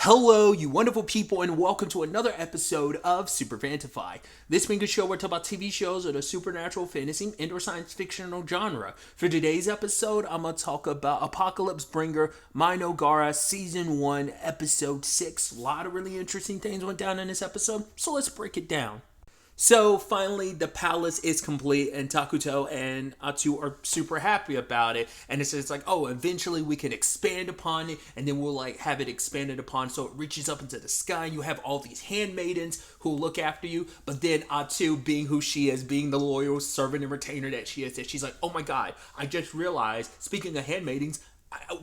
Hello, you wonderful people, and welcome to another episode of Super Fantify. This being a show where we talk about TV shows of the supernatural, fantasy, and or science fictional genre. For today's episode, I'm going to talk about Apocalypse Bringer, Mynoghra, Season 1, Episode 6. A lot of really interesting things went down in this episode, so let's break it down. So finally, the palace is complete, and Takuto and Atu are super happy about it. And it's just like, oh, eventually we can expand upon it, and then we'll like have it expanded upon so it reaches up into the sky. And you have all these handmaidens who look after you. But then Atu, being who she is, being the loyal servant and retainer that she is, that she's like, oh my god, I just realized. Speaking of handmaidens,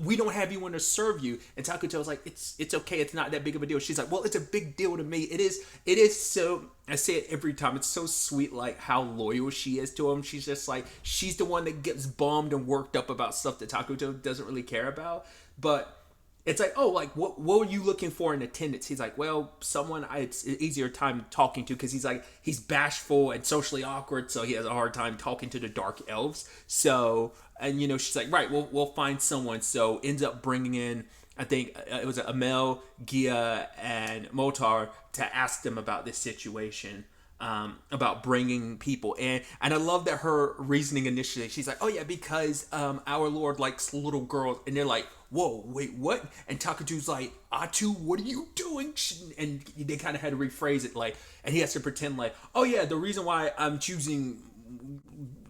we don't have anyone to serve you. And Takuto was like, it's okay, it's not that big of a deal. She's like, well, it's a big deal to me. It is so, I say it every time, it's so sweet like how loyal she is to him. She's just like, she's the one that gets bummed and worked up about stuff that Takuto doesn't really care about. But it's like, oh, like what were you looking for in attendance? He's like, well, someone it's an easier time talking to, because he's like, he's bashful and socially awkward, so he has a hard time talking to the dark elves. So, and she's like, right, we'll find someone. So ends up bringing in, I think it was Amel, Gia, and Motar to ask them about this situation. About bringing people in, and I love that her reasoning initially. She's like, "Oh yeah, because our Lord likes little girls," and they're like, "Whoa, wait, what?" And Takatu's like, "Atu, what are you doing?" And they kind of had to rephrase it, like, and he has to pretend like, "Oh yeah, the reason why I'm choosing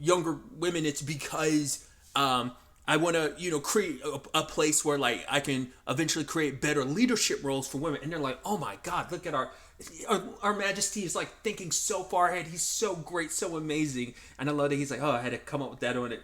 younger women, it's because I want to, create a place where like I can eventually create better leadership roles for women." And they're like, "Oh my god, look at our Majesty is like thinking so far ahead. He's so great, so amazing." And I love that he's like, "Oh, I had to come up with that on it."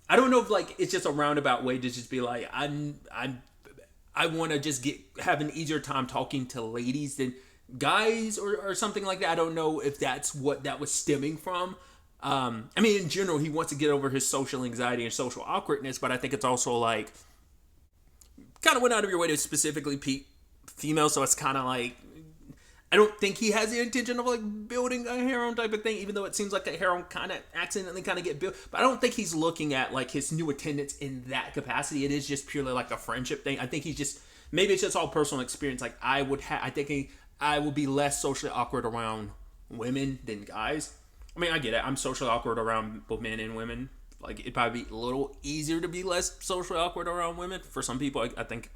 I don't know if like it's just a roundabout way to just be like, I want to just have an easier time talking to ladies than guys, or something like that. I don't know if that's what that was stemming from. I mean, in general, he wants to get over his social anxiety and social awkwardness, but I think it's also like kind of went out of your way to specifically female, so it's kind of like, I don't think he has the intention of like building a harem type of thing, even though it seems like a harem kind of accidentally kind of get built. But I don't think he's looking at like his new attendants in that capacity. It is just purely like a friendship thing. I think he's just, maybe it's just all personal experience. Like I think I would be less socially awkward around women than guys. I mean, I get it. I'm socially awkward around both men and women. Like, it'd probably be a little easier to be less socially awkward around women. For some people, I think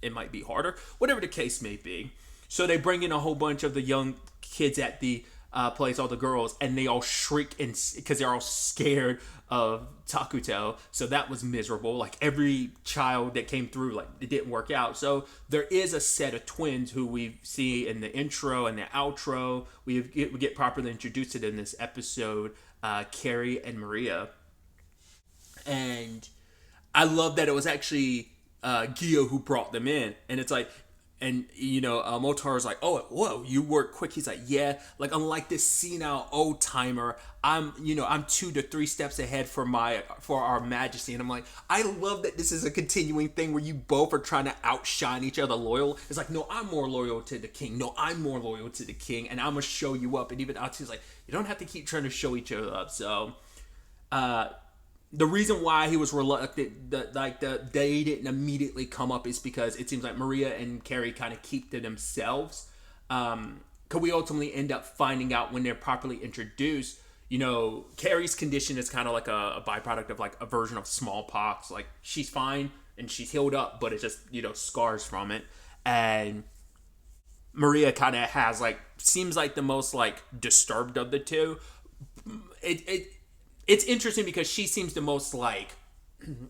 it might be harder. Whatever the case may be. So they bring in a whole bunch of the young kids at the place, all the girls, and they all shriek because they're all scared of Takuto. So that was miserable. Like, every child that came through, like, it didn't work out. So there is a set of twins who we see in the intro and the outro. We get properly introduced to them in this episode, Carrie and Maria. And I love that it was actually Gio who brought them in. And it's like, and Motar's like, "Oh, whoa, you work quick." He's like, "Yeah, like unlike this senile old timer, I'm 2 to 3 steps ahead for our Majesty." And I'm like, I love that this is a continuing thing where you both are trying to outshine each other loyal. It's like, no, I'm more loyal to the king. No, I'm more loyal to the king, and I'm gonna show you up. And even Atu's like, you don't have to keep trying to show each other up. So, the reason why he was reluctant that they didn't immediately come up is because it seems like Maria and Carrie kind of keep to themselves. Could we ultimately end up finding out when they're properly introduced? Carrie's condition is kind of like a byproduct of like a version of smallpox. Like, she's fine and she's healed up, but it's just scars from it. And Maria kind of has like, seems like the most like disturbed of the two. It's interesting because she seems the most like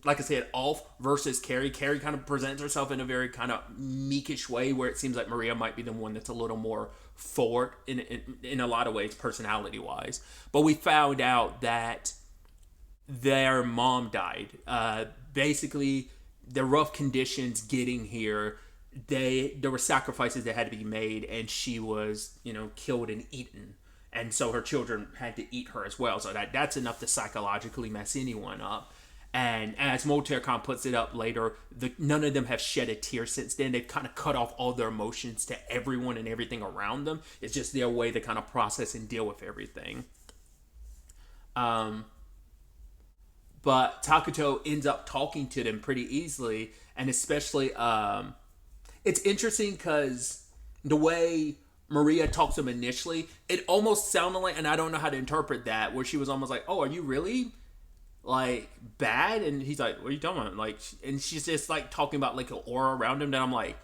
I said, off versus Carrie. Carrie kind of presents herself in a very kind of meekish way, where it seems like Maria might be the one that's a little more forward in a lot of ways, personality wise. But we found out that their mom died. Basically, the rough conditions getting here, there were sacrifices that had to be made, and she was killed and eaten. And so her children had to eat her as well. So that's enough to psychologically mess anyone up. And as Motercon puts it up later, none of them have shed a tear since then. They've kind of cut off all their emotions to everyone and everything around them. It's just their way to kind of process and deal with everything. But Takuto ends up talking to them pretty easily. And especially it's interesting because the way Maria talks to him initially, it almost sounded like, and I don't know how to interpret that, where she was almost like, "Oh, are you really like bad?" And he's like, "What are you talking about?" Like, and she's just like talking about like an aura around him. That I'm like,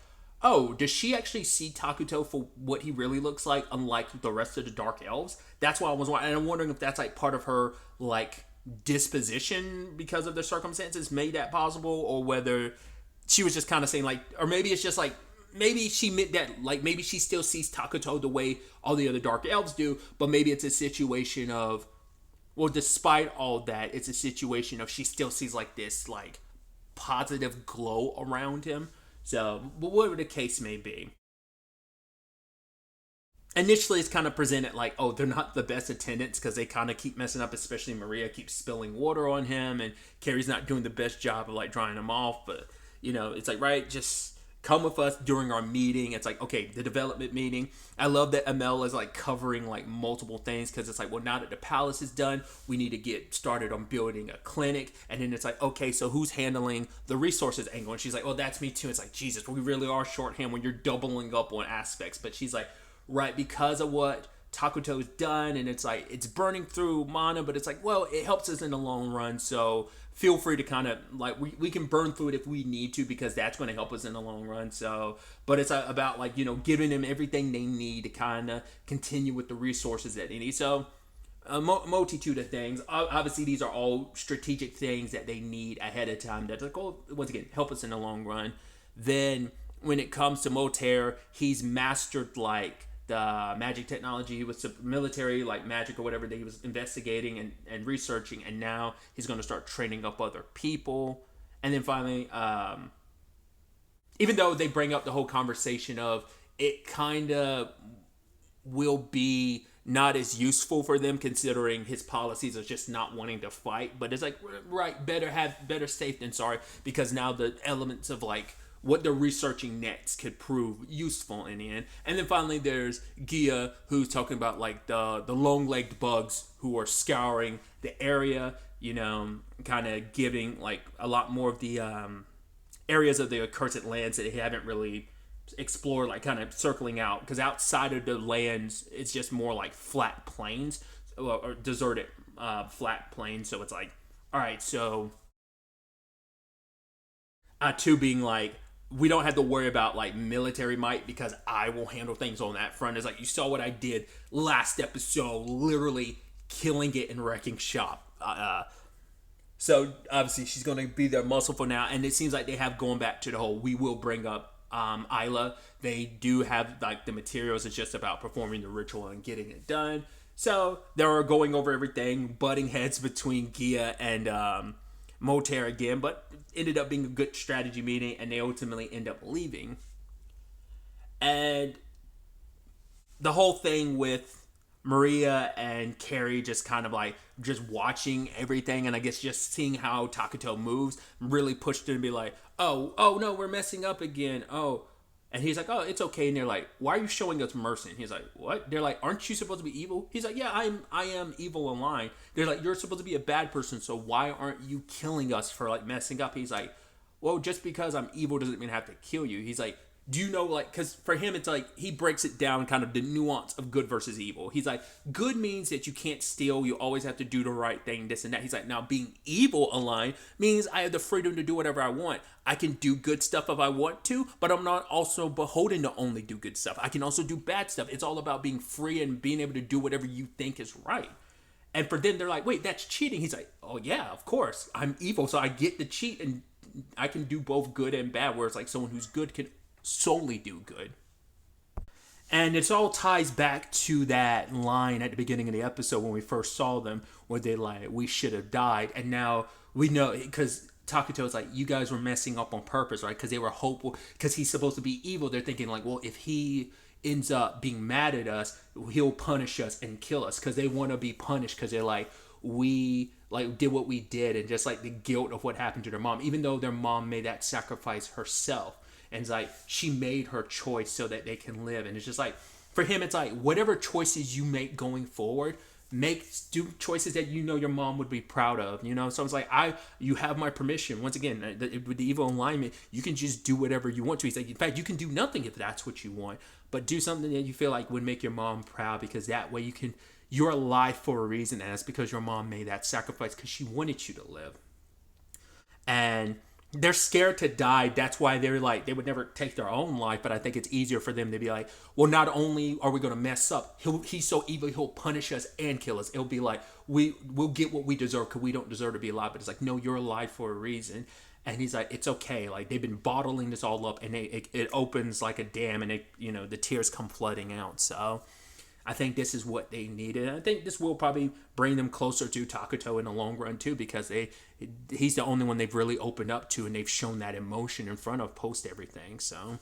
"Oh, does she actually see Takuto for what he really looks like, unlike the rest of the Dark Elves?" That's why I was wondering, and I'm wondering if that's like part of her like disposition because of the circumstances made that possible, or whether she was just kind of saying like, or maybe it's just like, maybe she meant that like maybe she still sees Takuto the way all the other Dark Elves do, but maybe it's a situation of, well, despite all that, it's a situation of she still sees like this like positive glow around him. So, but whatever the case may be, initially it's kind of presented like, oh, they're not the best attendants because they kind of keep messing up, especially Maria keeps spilling water on him, and Carrie's not doing the best job of like drying him off. But it's like, right, just come with us during our meeting. It's like, okay, the development meeting. I love that Amel is like covering like multiple things, because it's like, well, now that the palace is done, we need to get started on building a clinic. And then it's like, okay, so who's handling the resources angle? And she's like, oh, that's me too. It's like, Jesus, we really are shorthand when you're doubling up on aspects. But she's like, right, because of what Takuto's done, and it's like it's burning through mana, but it's like, well, it helps us in the long run, so feel free to kind of like, we can burn through it if we need to, because that's going to help us in the long run. So, but it's about like, giving them everything they need to kind of continue with the resources that they need. So a multitude of things. Obviously, these are all strategic things that they need ahead of time that's like, oh, once again, help us in the long run. Then when it comes to Motair, he's mastered like the magic technology. He was military, like magic or whatever, that he was investigating and researching, and now he's going to start training up other people. And then finally, even though they bring up the whole conversation of it kind of will be not as useful for them, considering his policies of just not wanting to fight, but it's like, right, better safe than sorry, because now the elements of like what they're researching next could prove useful in the end. And then finally there's Gia, who's talking about like the long-legged bugs who are scouring the area, kind of giving like a lot more of the areas of the accursed lands that they haven't really explored, like kind of circling out, because outside of the lands it's just more like flat plains, or deserted flat plains. So it's like, all right, so two being like, we don't have to worry about like military might, because I will handle things on that front. It's like, you saw what I did last episode, literally killing it and wrecking shop. So obviously she's going to be their muscle for now, and it seems like they have going back to the whole, we will bring up Isla. They do have like the materials. It's just about performing the ritual and getting it done. So they're going over everything, butting heads between Gia and Motair again, but ended up being a good strategy meeting, and they ultimately end up leaving. And the whole thing with Maria and Carrie just kind of like just watching everything, and I guess just seeing how Takuto moves really pushed her to be like, oh no, we're messing up again. Oh, and he's like, oh, it's okay. And they're like, why are you showing us mercy? And he's like, what? They're like, aren't you supposed to be evil? He's like, yeah, I am evil in line. They're like, you're supposed to be a bad person, so why aren't you killing us for like messing up? He's like, well, just because I'm evil doesn't mean I have to kill you. He's like, do you know, like, because for him it's like he breaks it down kind of the nuance of good versus evil. He's like, good means that you can't steal, you always have to do the right thing, this and that. He's like, now being evil aligned means I have the freedom to do whatever I want. I can do good stuff if I want to, but I'm not also beholden to only do good stuff. I can also do bad stuff. It's all about being free and being able to do whatever you think is right. And for them, they're like, wait, that's cheating. He's like, oh yeah, of course, I'm evil, so I get to cheat, and I can do both good and bad, whereas like someone who's good can solely do good. And it all ties back to that line at the beginning of the episode when we first saw them, where they're like, we should have died. And now we know, because Takuto's like, you guys were messing up on purpose, right? Because they were hopeful, because he's supposed to be evil. They're thinking like, well, if he ends up being mad at us, he'll punish us and kill us, because they want to be punished, because they're like, we like did what we did, and just like the guilt of what happened to their mom, even though their mom made that sacrifice herself. And it's like, she made her choice so that they can live. And it's just like, for him, it's like, whatever choices you make going forward, do choices that you know your mom would be proud of, you know. So it's like, you have my permission. Once again, with the evil alignment, you can just do whatever you want to. He's like, in fact, you can do nothing if that's what you want, but do something that you feel like would make your mom proud, because that way you're alive for a reason, and that's because your mom made that sacrifice because she wanted you to live. And they're scared to die. That's why they're like, they would never take their own life. But I think it's easier for them to be like, well, not only are we going to mess up, he's so evil, he'll punish us and kill us. It'll be like, we'll get what we deserve because we don't deserve to be alive. But it's like, no, you're alive for a reason. And he's like, it's okay. Like, they've been bottling this all up, and it opens like a dam, and the tears come flooding out. So I think this is what they needed. I think this will probably bring them closer to Takuto in the long run too, because he's the only one they've really opened up to, and they've shown that emotion in front of post everything. So,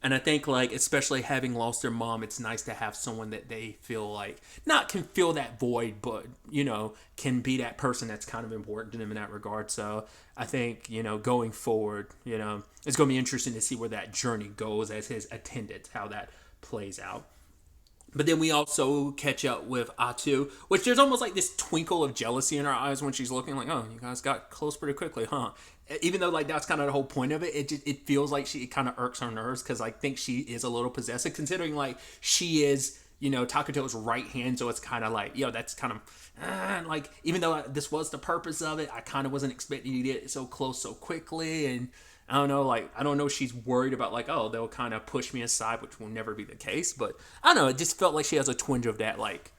and I think, like, especially having lost their mom, it's nice to have someone that they feel like not can fill that void, but can be that person that's kind of important to them in that regard. So I think going forward, it's going to be interesting to see where that journey goes as his attendant, how that plays out. But then we also catch up with Atu, which there's almost like this twinkle of jealousy in her eyes when she's looking like, oh, you guys got close pretty quickly, huh? Even though, like, that's kind of the whole point of it, it feels like it kind of irks her nerves, because I think she is a little possessive, considering, like, she is, Takuto's right hand, so it's kind of like, that's kind of, like, even though this was the purpose of it, I kind of wasn't expecting you to get so close so quickly, and I don't know, like, I don't know if she's worried about, like, oh, they'll kind of push me aside, which will never be the case, but I don't know, it just felt like she has a twinge of that, like,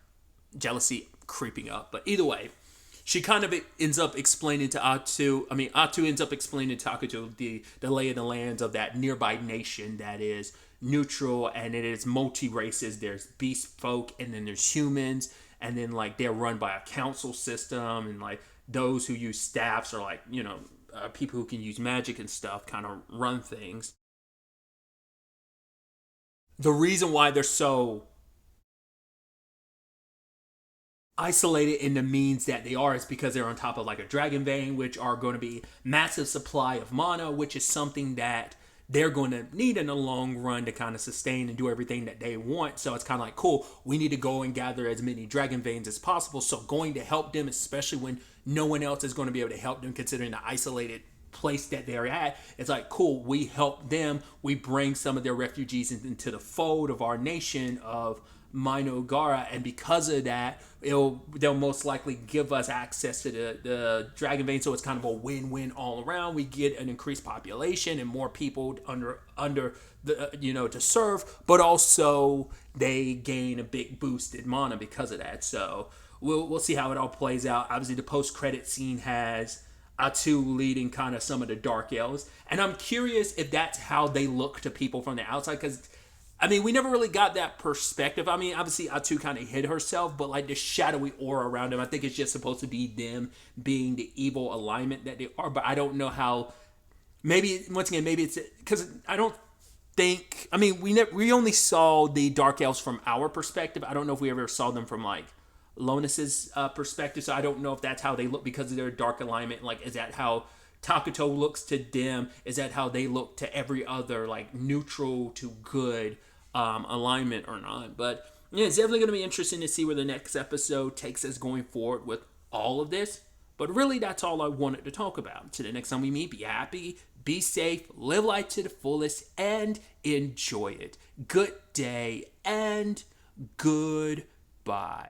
jealousy creeping up. But either way, she kind of ends up explaining to Atu ends up explaining to Takuto the lay of the lands of that nearby nation that is neutral, and it is multi-races. There's beast folk, and then there's humans, and then, like, they're run by a council system, and, like, those who use staffs are, like, people who can use magic and stuff kind of run things. The reason why they're so isolated in the means that they are is because they're on top of, like, a dragon vein, which are going to be massive supply of mana, which is something that they're going to need in the long run to kind of sustain and do everything that they want. So it's kind of like, cool, we need to go and gather as many dragon veins as possible. So going to help them, especially when no one else is going to be able to help them, considering the isolated place that they're at, it's like, cool, we help them. We bring some of their refugees into the fold of our nation of Mynoghra, and because of that, they'll most likely give us access to the dragon vein. So it's kind of a win-win all around. We get an increased population and more people under the to serve, but also they gain a big boost in mana because of that. So we'll see how it all plays out. Obviously, the post-credit scene has Atu leading kind of some of the dark elves, and I'm curious if that's how they look to people from the outside, because we never really got that perspective. Obviously, Atu kind of hid herself, but, like, the shadowy aura around him, I think it's just supposed to be them being the evil alignment that they are. But I don't know how. Maybe, once again, maybe it's because I don't think. We only saw the dark elves from our perspective. I don't know if we ever saw them from, like, Lonus's perspective. So I don't know if that's how they look because of their dark alignment. Like, is that how Takuto looks to them? Is that how they look to every other, like, neutral to good alignment or not? But yeah, it's definitely going to be interesting to see where the next episode takes us going forward with all of this. But really, that's all I wanted to talk about. Until the next time we meet, be happy, be safe, live life to the fullest, and enjoy it. Good day and goodbye.